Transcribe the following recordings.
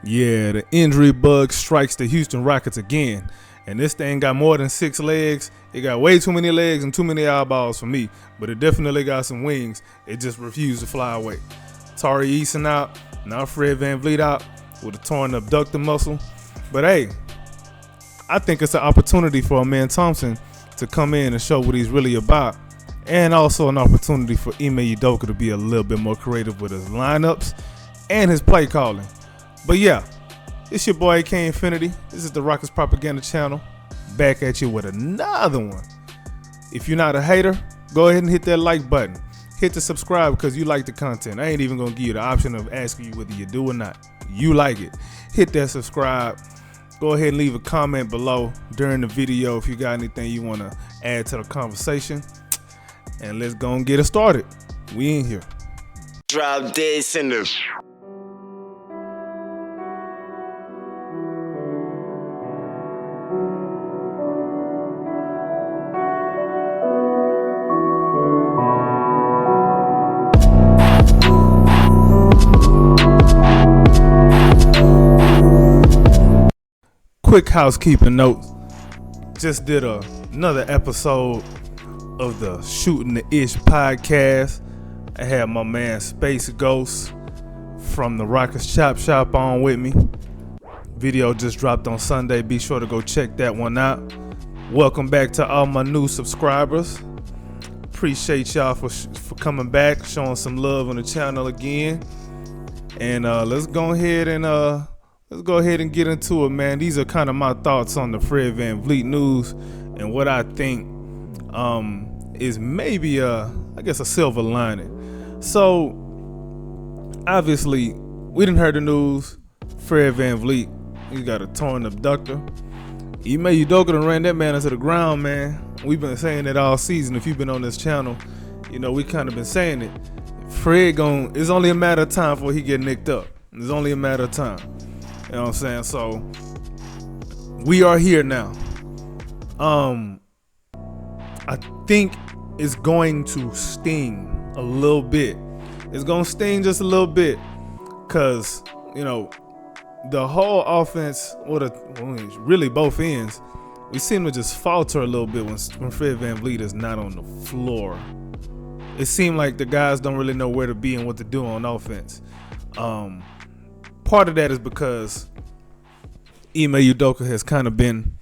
Yeah, the injury bug strikes the Houston Rockets again. And this thing got more than 6 legs. It got way too many legs and too many eyeballs for me. But it definitely got some wings. It just refused to fly away. Tari Eason out. Now Fred VanVleet out with a torn abductor muscle. But hey, I think it's an opportunity for a man Thompson to come in and show what he's really about. And also an opportunity for Ime Udoka to be a little bit more creative with his lineups and his play calling. But yeah, it's your boy AK Infinity. This is the Rockets Propaganda Channel. Back at you with another one. If you're not a hater, go ahead and hit that like button. Hit the subscribe because you like the content. I ain't even going to give you the option of asking you whether you do or not. You like it. Hit that subscribe. Go ahead and leave a comment below during the video if you got anything you want to add to the conversation. And let's go and get it started. We in here. Drop this in the... Quick housekeeping note. Just did another episode of the Shooting the Ish podcast. I had my man Space Ghost from the Rockets Chop Shop on with me. Video just dropped on Sunday. Be sure to go check that one out. Welcome back to all my new subscribers. Appreciate y'all for coming back, showing some love on the channel again. And let's go ahead and get into it, man. These are kind of my thoughts on the Fred VanVleet news and what I think is maybe a silver lining. So obviously we didn't heard the news. Fred VanVleet, he got a torn abductor. Ime Udoka done ran that man into the ground, man. We've been saying it all season. If you've been on this channel, you know we kind of been saying it. Fred it's only a matter of time before he get nicked up. It's only a matter of time. You know what I'm saying? So we are here now. I think it's going to sting a little bit. It's going to sting just a little bit because, you know, the whole offense, really both ends, we seem to just falter a little bit when Fred VanVleet is not on the floor. It seemed like the guys don't really know where to be and what to do on offense. Part of that is because Ime Udoka has kind of been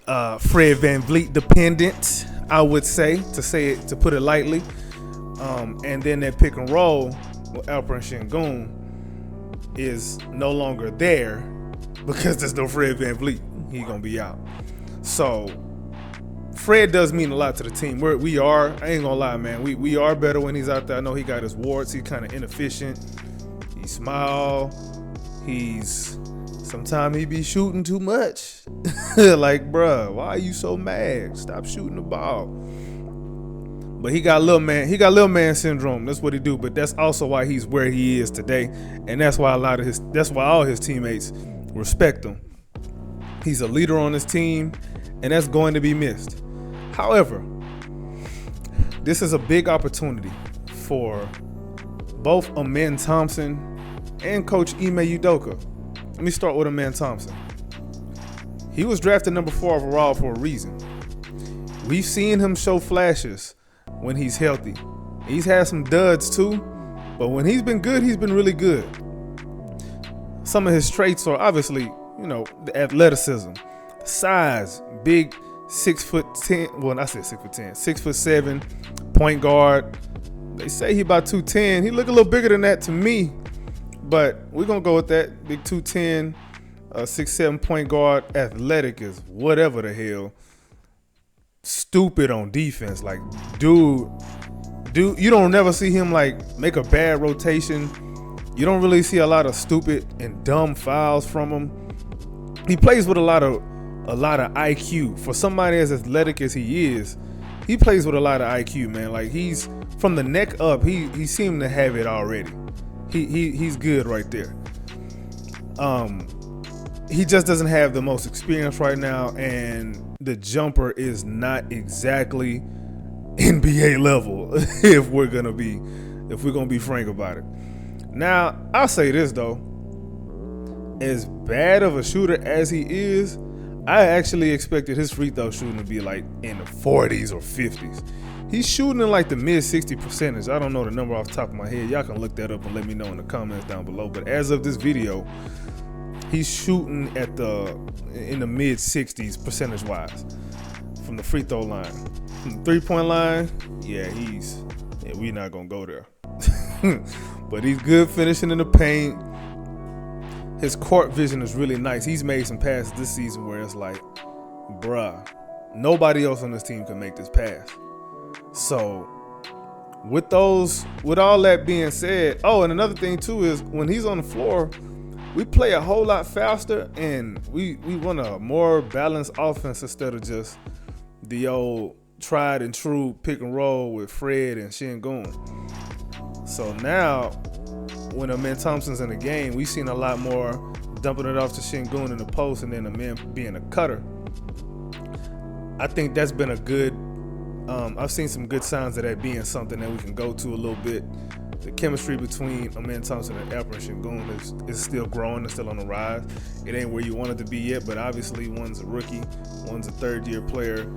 Fred VanVleet dependent, I would say, to put it lightly. And then that pick and roll with Alperen Sengun is no longer there because there's no Fred VanVleet. He's gonna be out. So Fred does mean a lot to the team. I ain't gonna lie, man. We are better when he's out there. I know he got his warts. He's kind of inefficient. He smile. Sometimes he be shooting too much. Like, bruh, why are you so mad? Stop shooting the ball. But he got little man syndrome. That's what he do. But that's also why he's where he is today. And that's why all his teammates respect him. He's a leader on his team, and that's going to be missed. However, this is a big opportunity for both Amen Thompson and Coach Ime Udoka. Let me start with Amen Thompson. He was drafted number 4 overall for a reason. We've seen him show flashes when he's healthy. He's had some duds too, but when he's been good, he's been really good. Some of his traits are obviously, you know, the athleticism, size, big 6'10". Well, I said 6'10", 6'7", point guard. They say he about 210. He look a little bigger than that to me, but we're gonna go with that. Big 210, 6'7" point guard, athletic as whatever the hell. Stupid on defense. Like, dude, you don't never see him like make a bad rotation. You don't really see a lot of stupid and dumb fouls from him. He plays with a lot of IQ. For somebody as athletic as he is, he plays with a lot of IQ, man. Like, he's from the neck up, he seemed to have it already. He's good right there. He just doesn't have the most experience right now, and the jumper is not exactly NBA level if we're gonna be frank about it. Now, I'll say this though. as bad of a shooter as he is, I actually expected his free throw shooting to be like in the 40s or 50s. He's shooting in like the mid 60%. I don't know the number off the top of my head. Y'all can look that up and let me know in the comments down below. But as of this video, he's shooting in the mid 60s percentage-wise from the free throw line. From the 3-point line, we're not gonna go there. But he's good finishing in the paint. His court vision is really nice. He's made some passes this season where it's like, bruh, nobody else on this team can make this pass. So with all that being said, and another thing too is when he's on the floor, we play a whole lot faster and we run a more balanced offense instead of just the old tried and true pick and roll with Fred and Şengün. So now when Amen Thompson's in the game, we've seen a lot more dumping it off to Şengün in the post and then Amen being a cutter. I think that's been a good, I've seen some good signs of that being something that we can go to a little bit. The chemistry between Amen Thompson and Şengün is still growing, it's still on the rise. It ain't where you want it to be yet, but obviously one's a rookie, one's a third-year player.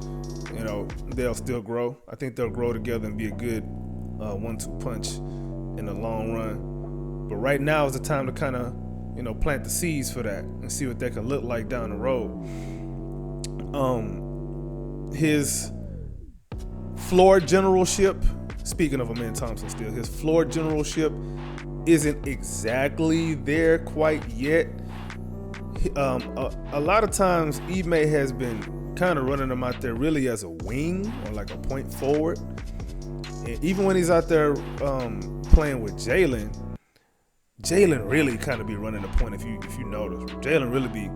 You know, they'll still grow. I think they'll grow together and be a good 1-2 punch in the long run. But right now is the time to kind of, plant the seeds for that and see what that can look like down the road. His floor generalship, speaking of Amen Thompson still, his floor generalship isn't exactly there quite yet. A lot of times Ime has been kind of running him out there really as a wing or like a point forward. And even when he's out there playing with Jalen really kind of be running the point if you notice. Jalen really be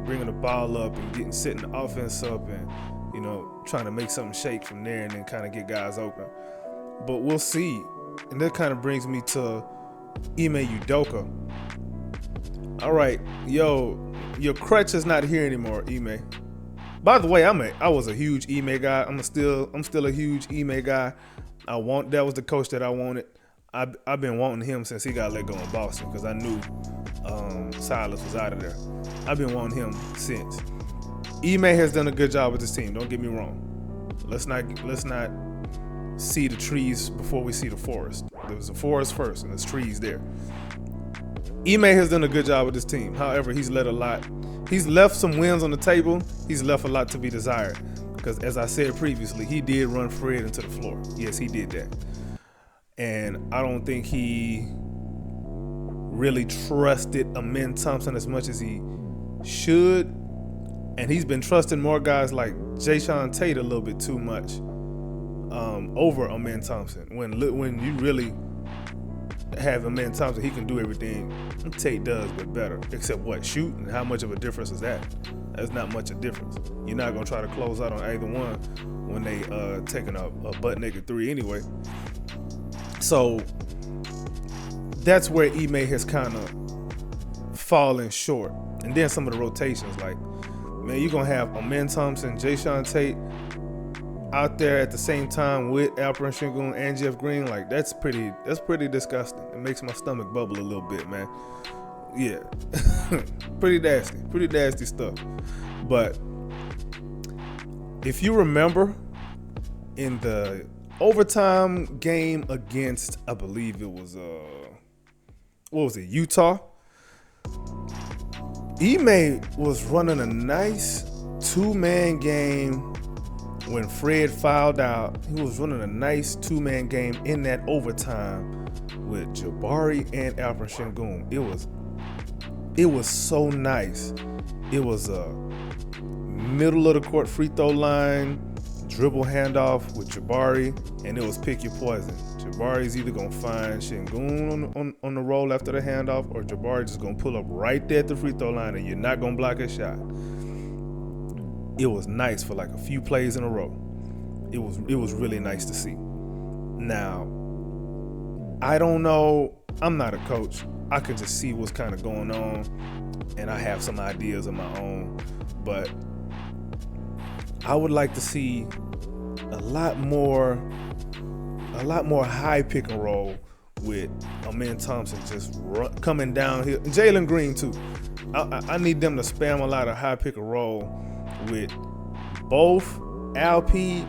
bringing the ball up and setting the offense up and, trying to make something shake from there and then kind of get guys open. But we'll see. And that kind of brings me to Ime Udoka. All right, your crutch is not here anymore, Ime. By the way, I was a huge Ime guy. I'm still a huge Ime guy. That was the coach that I wanted. I've been wanting him since he got let go in Boston because I knew Silas was out of there. I've been wanting him since. Ime has done a good job with this team. Don't get me wrong. Let's not see the trees before we see the forest. There was a forest first, and there's trees there. Ime has done a good job with this team. However, he's left some wins on the table. He's left a lot to be desired. Because as I said previously, he did run Fred into the floor. Yes, he did that. And I don't think he really trusted Amen Thompson as much as he should. And he's been trusting more guys like Jae'Sean Tate a little bit too much over Amen Thompson. When you really have Amen Thompson, he can do everything Tate does, but better. Except what? Shoot? And how much of a difference is that? That's not much of a difference. You're not going to try to close out on either one when they taking a butt-naked three anyway. So that's where Ime has kind of fallen short. And then some of the rotations, like, man, you're going to have Amen Thompson, Jae'Sean Tate out there at the same time with Alperen Şengün and Jeff Green. Like, that's pretty disgusting. It makes my stomach bubble a little bit, man. Yeah, pretty nasty stuff. But if you remember in the overtime game against, I believe it was, Utah? Ime was running a nice two-man game when Fred fouled out. He was running a nice two-man game in that overtime with Jabari and Alperen Şengün. It was so nice. It was a middle of the court free throw line, dribble handoff with Jabari, and it was pick your poison. Jabari's either gonna find Şengün on the roll after the handoff, or Jabari just gonna pull up right there at the free throw line and you're not gonna block his shot. It was nice for like a few plays in a row. It was really nice to see. Now, I don't know, I'm not a coach. I can just see what's kind of going on, and I have some ideas of my own, but I would like to see a lot more high pick and roll with Amen Thompson just coming downhill. Jalen Green too. I need them to spam a lot of high pick and roll with both Alpine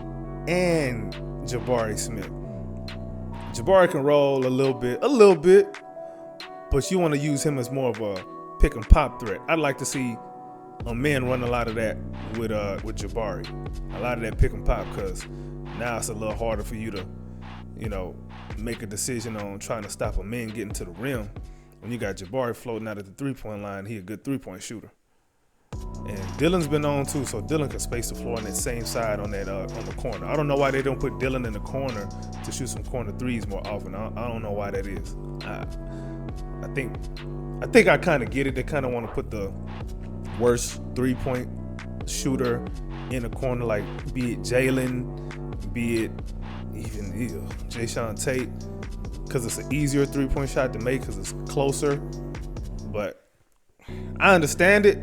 and Jabari Smith. Jabari can roll a little bit, but you want to use him as more of a pick and pop threat. I'd like to see a man run a lot of that with Jabari, a lot of that pick and pop, because now it's a little harder for you to, make a decision on trying to stop a man getting to the rim. When you got Jabari floating out at the 3-point line, he a good 3-point shooter. And Dillon's been on too, so Dillon can space the floor on that same side on that on the corner. I don't know why they don't put Dillon in the corner to shoot some corner threes more often. I don't know why that is. I think I kind of get it. They kind of want to put the worst 3-point shooter in the corner, like be it Jalen, be it even Jayshawn Tate, because it's an easier 3-point shot to make because it's closer. But I understand it.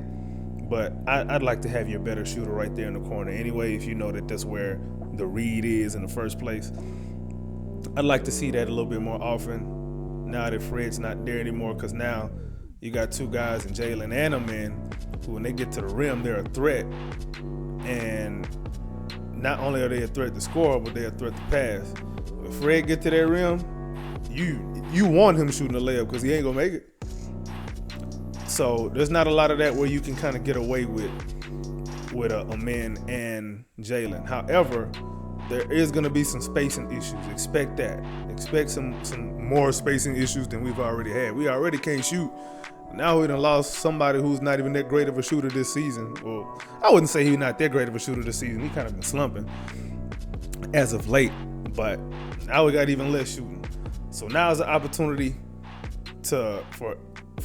But I'd like to have your better shooter right there in the corner anyway, if you know that that's where the read is in the first place. I'd like to see that a little bit more often now that Fred's not there anymore, because now you got two guys in Jalen and a man who, when they get to the rim, they're a threat. And not only are they a threat to score, but they're a threat to pass. If Fred get to that rim, you want him shooting a layup because he ain't going to make it. So there's not a lot of that where you can kind of get away with a man and Jalen. However, there is going to be some spacing issues. Expect that. Expect some more spacing issues than we've already had. We already can't shoot. Now we done lost somebody who's not even that great of a shooter this season. Well, I wouldn't say he's not that great of a shooter this season. He kind of been slumping as of late. But now we got even less shooting. So now is an opportunity for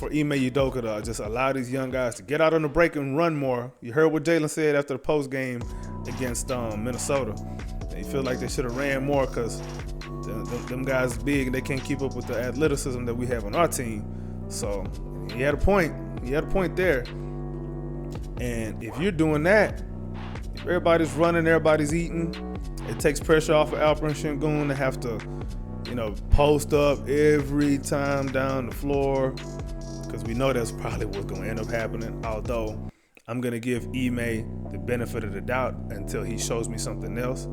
Ime Udoka to just allow these young guys to get out on the break and run more. You heard what Jalen said after the post game against Minnesota. They feel like they should have ran more because them guys are big and they can't keep up with the athleticism that we have on our team. So he had a point. He had a point there. And if you're doing that, if everybody's running, everybody's eating, it takes pressure off of Alper and Şengün to have to, post up every time down the floor. Because we know that's probably what's going to end up happening. Although I'm going to give Ime the benefit of the doubt until he shows me something else.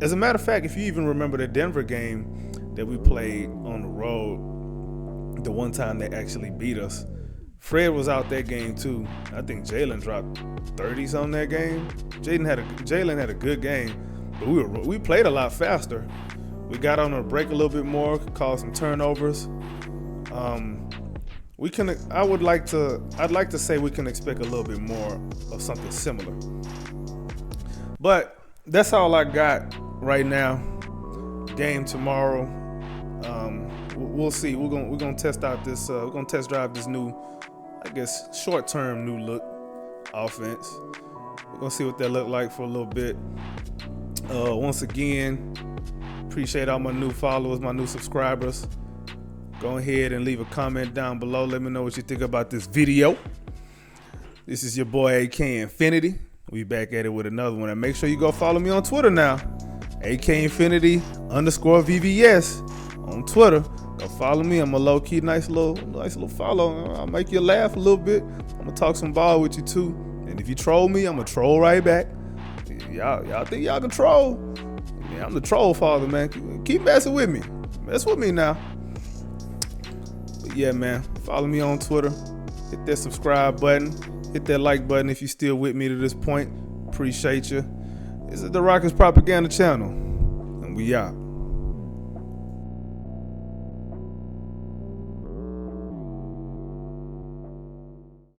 As a matter of fact, if you even remember the Denver game that we played on the road, the one time they actually beat us, Fred was out that game too. I think Jalen dropped 30s on that game. Jalen had a good game, but we played a lot faster. We got on a break a little bit more, caused some turnovers. I'd like to say we can expect a little bit more of something similar. But that's all I got right now. Game tomorrow. We'll see. We're gonna test out this. We're gonna test drive this new, I guess, short-term new look offense. We're gonna see what that look like for a little bit. Once again, appreciate all my new followers, my new subscribers. Go ahead and leave a comment down below. Let me know what you think about this video. This is your boy AK Infinity. We back at it with another one. And make sure you go follow me on Twitter now. AK Infinity _VVS on Twitter. Go follow me. I'm a low-key nice little follow. I'll make you laugh a little bit. I'm gonna talk some ball with you too. And if you troll me, I'm gonna troll right back. Y'all think y'all can troll? Yeah, I'm the troll father, man. Keep messing with me. Mess with me now. But yeah, man, follow me on Twitter. Hit that subscribe button. Hit that like button if you're still with me to this point. Appreciate you. This is the Rockets Propaganda Channel, and we out.